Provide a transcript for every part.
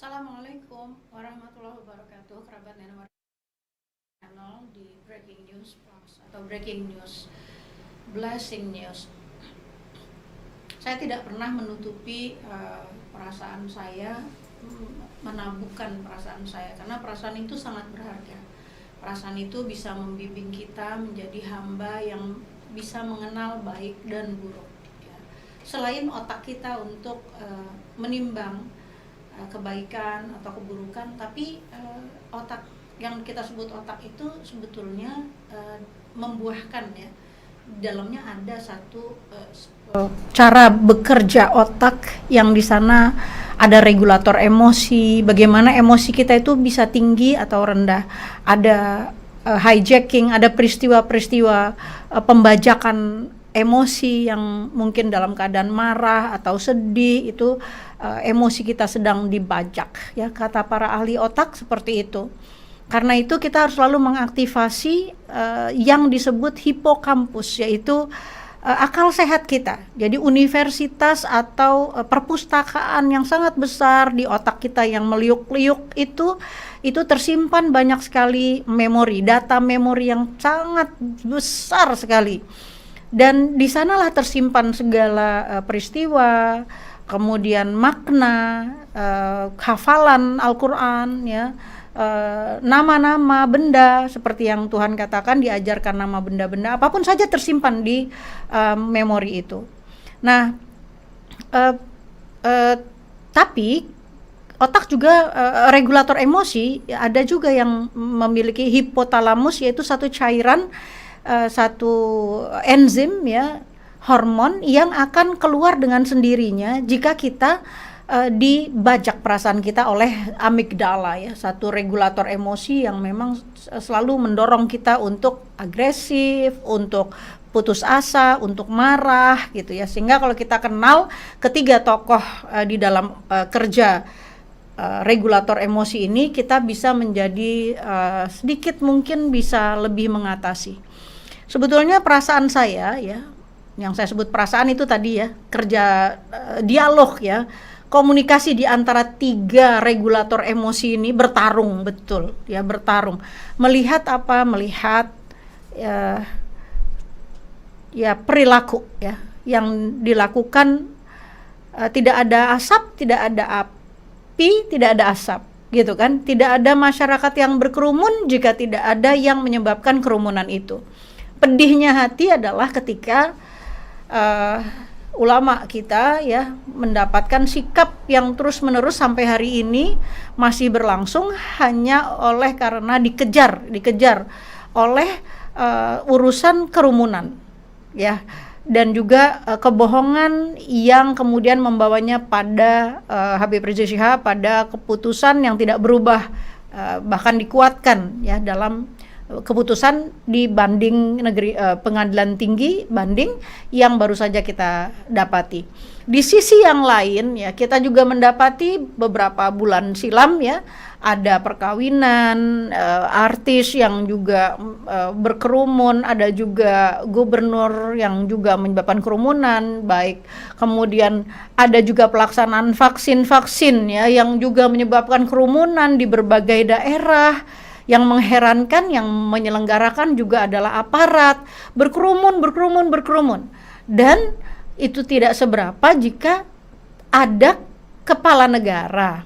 Assalamualaikum warahmatullahi wabarakatuh, kerabat Nenek channel di Breaking News Plus atau Breaking News, Blessing News. Saya tidak pernah menutupi perasaan saya, menabuhkan perasaan saya, karena perasaan itu sangat berharga. Perasaan itu bisa membimbing kita menjadi hamba yang bisa mengenal baik dan buruk. Selain otak kita untuk menimbang kebaikan atau keburukan, tapi otak yang kita sebut otak itu sebetulnya membuahkan, ya, dalamnya ada satu cara bekerja otak yang di sana ada regulator emosi, bagaimana emosi kita itu bisa tinggi atau rendah, ada hijacking, ada peristiwa-peristiwa pembajakan emosi yang mungkin dalam keadaan marah atau sedih, itu emosi kita sedang dibajak, ya, kata para ahli otak seperti itu. Karena itu kita harus selalu mengaktifasi yang disebut hipokampus, yaitu akal sehat kita. Jadi universitas atau perpustakaan yang sangat besar di otak kita yang meliuk-liuk itu tersimpan banyak sekali memori, data memori yang sangat besar sekali. Dan di sanalah tersimpan segala peristiwa, kemudian makna, hafalan Al-Quran, ya, nama-nama benda seperti yang Tuhan katakan, diajarkan nama benda-benda apapun saja tersimpan di memori itu. Nah, tapi otak juga regulator emosi, ada juga yang memiliki hipotalamus, yaitu satu cairan, satu enzim, ya, hormon yang akan keluar dengan sendirinya jika kita dibajak perasaan kita oleh amigdala, ya, satu regulator emosi yang memang selalu mendorong kita untuk agresif, untuk putus asa, untuk marah, gitu ya. Sehingga kalau kita kenal ketiga tokoh di dalam kerja regulator emosi ini, kita bisa menjadi sedikit mungkin bisa lebih mengatasi. Sebetulnya perasaan saya, ya, yang saya sebut perasaan itu tadi, ya, kerja dialog, ya, komunikasi di antara tiga regulator emosi ini bertarung, betul, ya, bertarung. Melihat apa? Melihat ya perilaku, ya, yang dilakukan, tidak ada asap, tidak ada api, tidak ada asap, gitu kan? Tidak ada masyarakat yang berkerumun jika tidak ada yang menyebabkan kerumunan itu. Pedihnya hati adalah ketika ulama kita, ya, mendapatkan sikap yang terus-menerus sampai hari ini masih berlangsung hanya oleh karena dikejar oleh urusan kerumunan, ya, dan juga kebohongan yang kemudian membawanya pada Habib Rizik Syihab pada keputusan yang tidak berubah, bahkan dikuatkan, ya, dalam keputusan di banding pengadilan tinggi banding yang baru saja kita dapati. Di sisi yang lain, ya, kita juga mendapati beberapa bulan silam, ya, ada perkawinan artis yang juga berkerumun, ada juga gubernur yang juga menyebabkan kerumunan, baik. Kemudian ada juga pelaksanaan vaksin, ya, yang juga menyebabkan kerumunan di berbagai daerah. Yang mengherankan, yang menyelenggarakan juga adalah aparat, berkerumun, dan itu tidak seberapa jika ada kepala negara.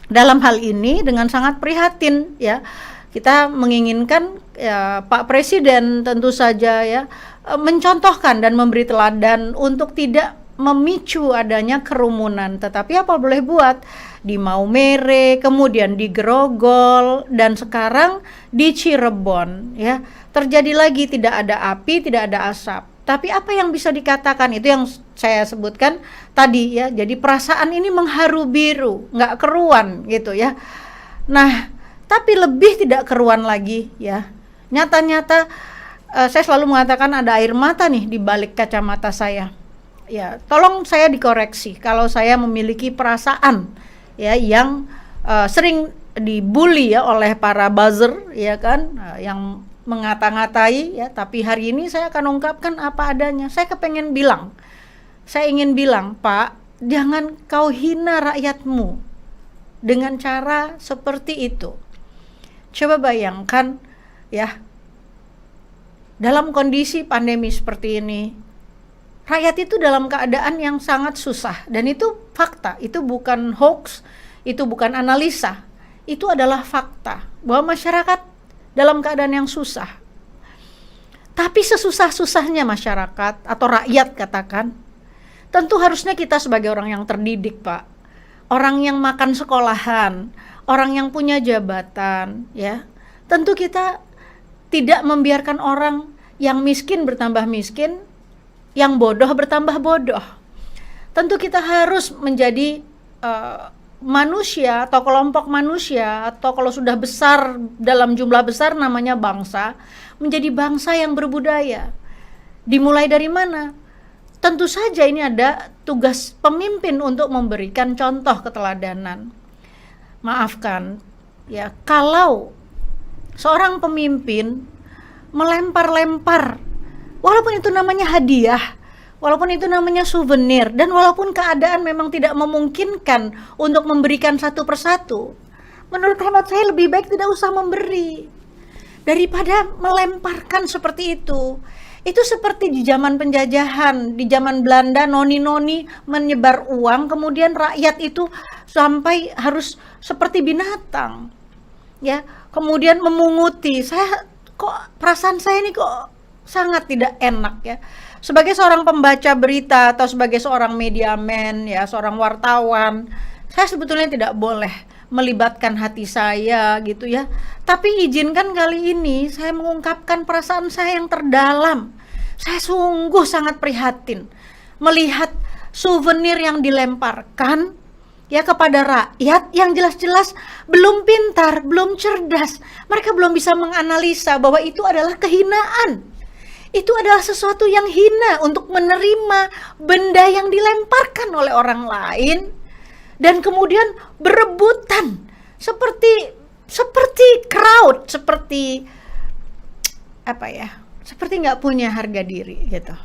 Dalam hal ini dengan sangat prihatin, ya, kita menginginkan, ya, Pak Presiden tentu saja, ya, mencontohkan dan memberi teladan untuk tidak memicu adanya kerumunan. Tetapi apa boleh buat, di Maumere, kemudian di Grogol, dan sekarang di Cirebon, ya, terjadi lagi, tidak ada api, tidak ada asap. Tapi apa yang bisa dikatakan, itu yang saya sebutkan tadi, ya. Jadi perasaan ini mengharu biru, nggak keruan, gitu, ya. Nah, tapi lebih tidak keruan lagi, ya. Nyata-nyata saya selalu mengatakan ada air mata nih di balik kacamata saya. Ya, tolong saya dikoreksi kalau saya memiliki perasaan, ya, yang sering dibully, ya, oleh para buzzer, ya kan, yang mengata-ngatai, ya. Tapi hari ini saya akan ungkapkan apa adanya. Saya ingin bilang, Pak, jangan kau hina rakyatmu, dengan cara seperti itu. Coba bayangkan ya, dalam kondisi pandemi seperti ini, rakyat itu dalam keadaan yang sangat susah, dan itu fakta, itu bukan hoax, itu bukan analisa, itu adalah fakta bahwa masyarakat dalam keadaan yang susah. Tapi sesusah-susahnya masyarakat atau rakyat katakan, tentu harusnya kita sebagai orang yang terdidik, Pak, orang yang makan sekolahan, orang yang punya jabatan, ya, tentu kita tidak membiarkan orang yang miskin bertambah miskin, yang bodoh bertambah bodoh. Tentu kita harus menjadi manusia atau kelompok manusia, atau kalau sudah besar dalam jumlah besar namanya bangsa, menjadi bangsa yang berbudaya. Dimulai dari mana? Tentu saja ini ada tugas pemimpin untuk memberikan contoh keteladanan. Maafkan ya, kalau seorang pemimpin melempar-lempar, walaupun itu namanya hadiah, walaupun itu namanya souvenir, dan walaupun keadaan memang tidak memungkinkan untuk memberikan satu persatu, menurut hemat saya lebih baik tidak usah memberi daripada melemparkan seperti itu. Itu seperti di zaman penjajahan, di zaman Belanda, noni-noni menyebar uang, kemudian rakyat itu sampai harus seperti binatang, ya, kemudian memunguti. Perasaan saya ini kok sangat tidak enak ya. Sebagai seorang pembaca berita atau sebagai seorang mediaman ya, seorang wartawan, saya sebetulnya tidak boleh melibatkan hati saya gitu ya. Tapi izinkan kali ini saya mengungkapkan perasaan saya yang terdalam. Saya sungguh sangat prihatin melihat souvenir yang dilemparkan ya kepada rakyat yang jelas-jelas belum pintar, belum cerdas. Mereka belum bisa menganalisa bahwa itu adalah kehinaan. Itu adalah sesuatu yang hina untuk menerima benda yang dilemparkan oleh orang lain dan kemudian berebutan seperti crowd, seperti apa ya, seperti nggak punya harga diri gitu.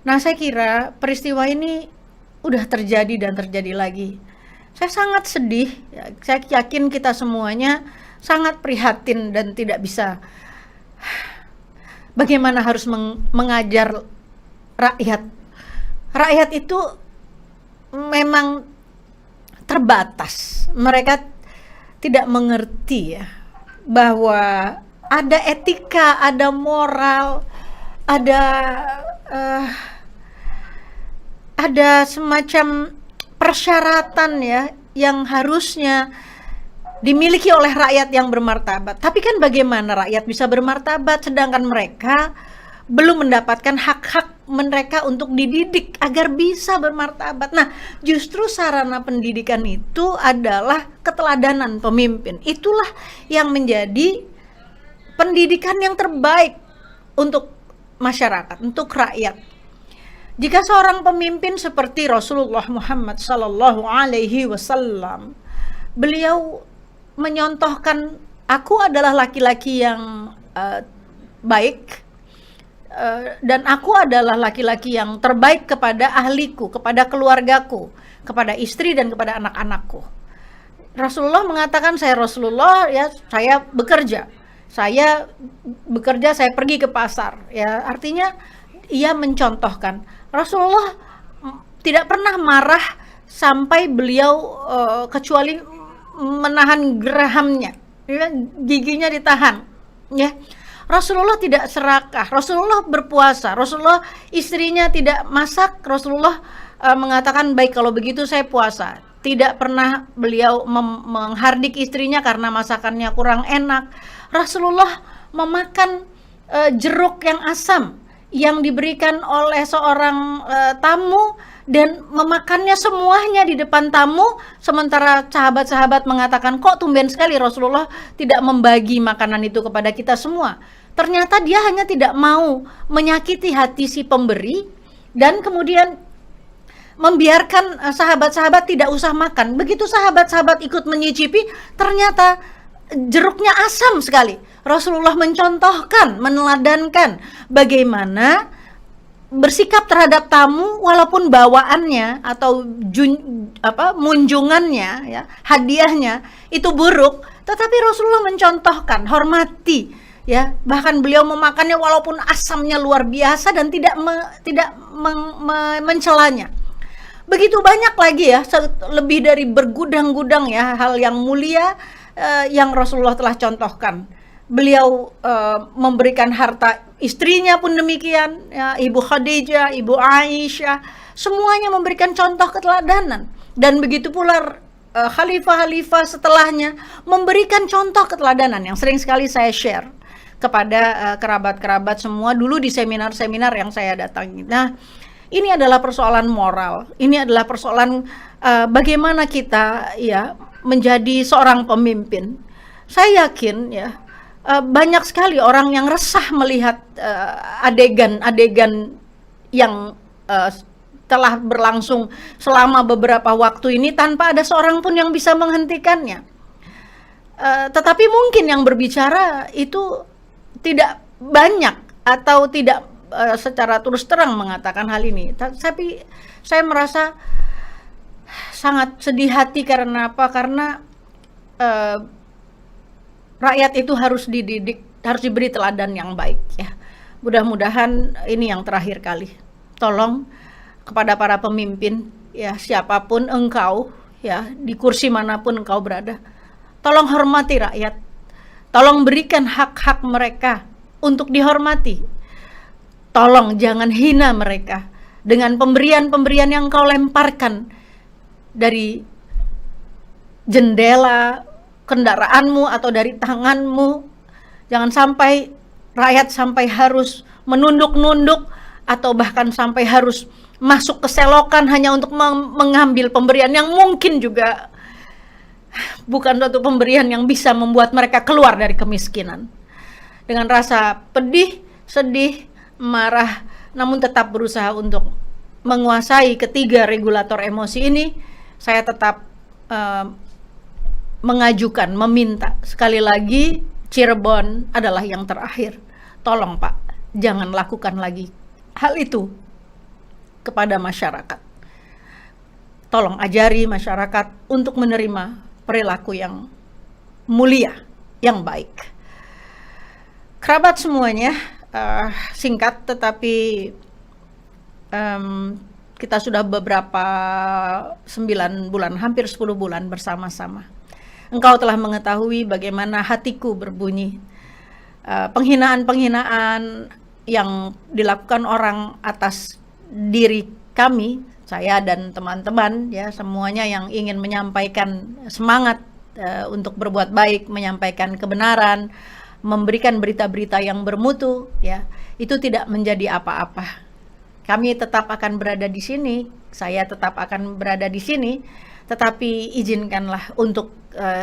Nah, saya kira peristiwa ini udah terjadi dan terjadi lagi. Saya sangat sedih ya, saya yakin kita semuanya sangat prihatin dan tidak bisa bagaimana harus mengajar rakyat. Rakyat itu memang terbatas. Mereka tidak mengerti ya bahwa ada etika, ada moral, ada semacam persyaratan ya yang harusnya dimiliki oleh rakyat yang bermartabat. Tapi kan bagaimana rakyat bisa bermartabat sedangkan mereka belum mendapatkan hak-hak mereka untuk dididik agar bisa bermartabat. Nah, justru sarana pendidikan itu adalah keteladanan pemimpin. Itulah yang menjadi pendidikan yang terbaik untuk masyarakat, untuk rakyat. Jika seorang pemimpin seperti Rasulullah Muhammad sallallahu alaihi wasallam, beliau menyontohkan, aku adalah laki-laki yang baik, dan aku adalah laki-laki yang terbaik kepada ahliku, kepada keluargaku, kepada istri dan kepada anak-anakku. Rasulullah mengatakan, saya Rasulullah ya, saya bekerja, saya pergi ke pasar ya. Artinya ia mencontohkan. Rasulullah tidak pernah marah sampai beliau kecuali menahan gerahamnya ya, giginya ditahan ya. Rasulullah tidak serakah, Rasulullah berpuasa, Rasulullah istrinya tidak masak, Rasulullah mengatakan baik kalau begitu saya puasa. Tidak pernah beliau menghardik istrinya karena masakannya kurang enak. Rasulullah memakan jeruk yang asam yang diberikan oleh seorang tamu dan memakannya semuanya di depan tamu, sementara sahabat-sahabat mengatakan, kok tumben sekali Rasulullah tidak membagi makanan itu kepada kita semua. Ternyata dia hanya tidak mau menyakiti hati si pemberi dan kemudian membiarkan sahabat-sahabat tidak usah makan. Begitu sahabat-sahabat ikut menyicipi, ternyata jeruknya asam sekali. Rasulullah mencontohkan, meneladankan bagaimana bersikap terhadap tamu walaupun bawaannya atau munjungannya ya, hadiahnya itu buruk, tetapi Rasulullah mencontohkan, hormati ya, bahkan beliau memakannya walaupun asamnya luar biasa dan tidak mencelanya. Begitu banyak lagi ya, lebih dari bergudang-gudang ya hal yang mulia yang Rasulullah telah contohkan. Beliau memberikan harta istrinya pun demikian ya, Ibu Khadijah, Ibu Aisyah, semuanya memberikan contoh keteladanan. Dan begitu pula khalifah-khalifah setelahnya memberikan contoh keteladanan yang sering sekali saya share kepada kerabat-kerabat semua dulu di seminar-seminar yang saya datangi. Nah, ini adalah persoalan moral. Ini adalah persoalan bagaimana kita ya menjadi seorang pemimpin. Saya yakin ya banyak sekali orang yang resah melihat adegan-adegan yang telah berlangsung selama beberapa waktu ini tanpa ada seorang pun yang bisa menghentikannya. Tetapi mungkin yang berbicara itu tidak banyak atau tidak secara terus terang mengatakan hal ini. Tapi saya merasa sangat sedih hati karena apa? Karena rakyat itu harus dididik, harus diberi teladan yang baik ya. Mudah-mudahan ini yang terakhir kali. Tolong kepada para pemimpin ya, siapapun engkau ya, di kursi manapun engkau berada, tolong hormati rakyat. Tolong berikan hak-hak mereka untuk dihormati. Tolong jangan hina mereka dengan pemberian-pemberian yang kau lemparkan dari jendela kendaraanmu atau dari tanganmu. Jangan sampai rakyat sampai harus menunduk-nunduk atau bahkan sampai harus masuk ke selokan hanya untuk mengambil pemberian yang mungkin juga bukan suatu pemberian yang bisa membuat mereka keluar dari kemiskinan. Dengan rasa pedih, sedih, marah, namun tetap berusaha untuk menguasai ketiga regulator emosi ini, saya tetap mengajukan, meminta sekali lagi, Cirebon adalah yang terakhir. Tolong Pak, jangan lakukan lagi hal itu kepada masyarakat. Tolong ajari masyarakat untuk menerima perilaku yang mulia, yang baik. Kerabat semuanya, singkat tetapi kita sudah beberapa 9 bulan, hampir 10 bulan bersama-sama. Engkau telah mengetahui bagaimana hatiku berbunyi. Penghinaan-penghinaan yang dilakukan orang atas diri kami, saya dan teman-teman ya, semuanya yang ingin menyampaikan semangat untuk berbuat baik, menyampaikan kebenaran, memberikan berita-berita yang bermutu ya, itu tidak menjadi apa-apa. Kami tetap akan berada di sini, saya tetap akan berada di sini, tetapi izinkanlah untuk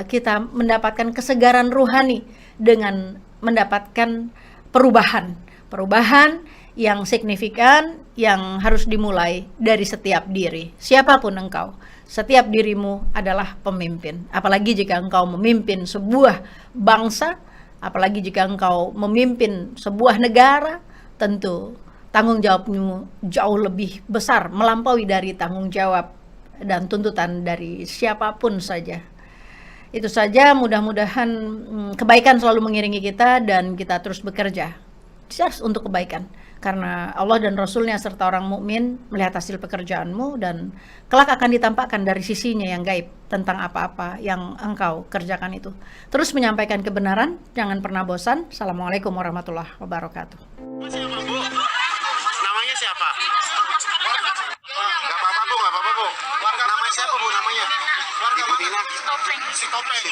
kita mendapatkan kesegaran ruhani dengan mendapatkan perubahan yang signifikan yang harus dimulai dari setiap diri. Siapapun engkau, setiap dirimu adalah pemimpin. Apalagi jika engkau memimpin sebuah bangsa, apalagi jika engkau memimpin sebuah negara, tentu tanggung jawabmu jauh lebih besar, melampaui dari tanggung jawab dan tuntutan dari siapapun saja. Itu saja, mudah-mudahan kebaikan selalu mengiringi kita dan kita terus bekerja just untuk kebaikan. Karena Allah dan Rasulnya serta orang mukmin melihat hasil pekerjaanmu dan kelak akan ditampakkan dari sisinya yang gaib tentang apa-apa yang engkau kerjakan itu. Terus menyampaikan kebenaran, jangan pernah bosan. Assalamualaikum warahmatullahi wabarakatuh. Siapa Bu? Namanya siapa? Gak apa-apa Bu, gak apa-apa Bu. Namanya siapa Bu namanya? Ibu Dina. Si Topeng.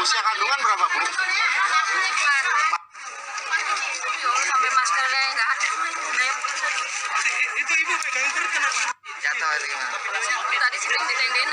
Usia kandungan berapa Bu? Sampai maskernya nggak ada. Itu Ibu pegang terus kenapa? Jatuh atau gimana? Tadi sedang ditendein.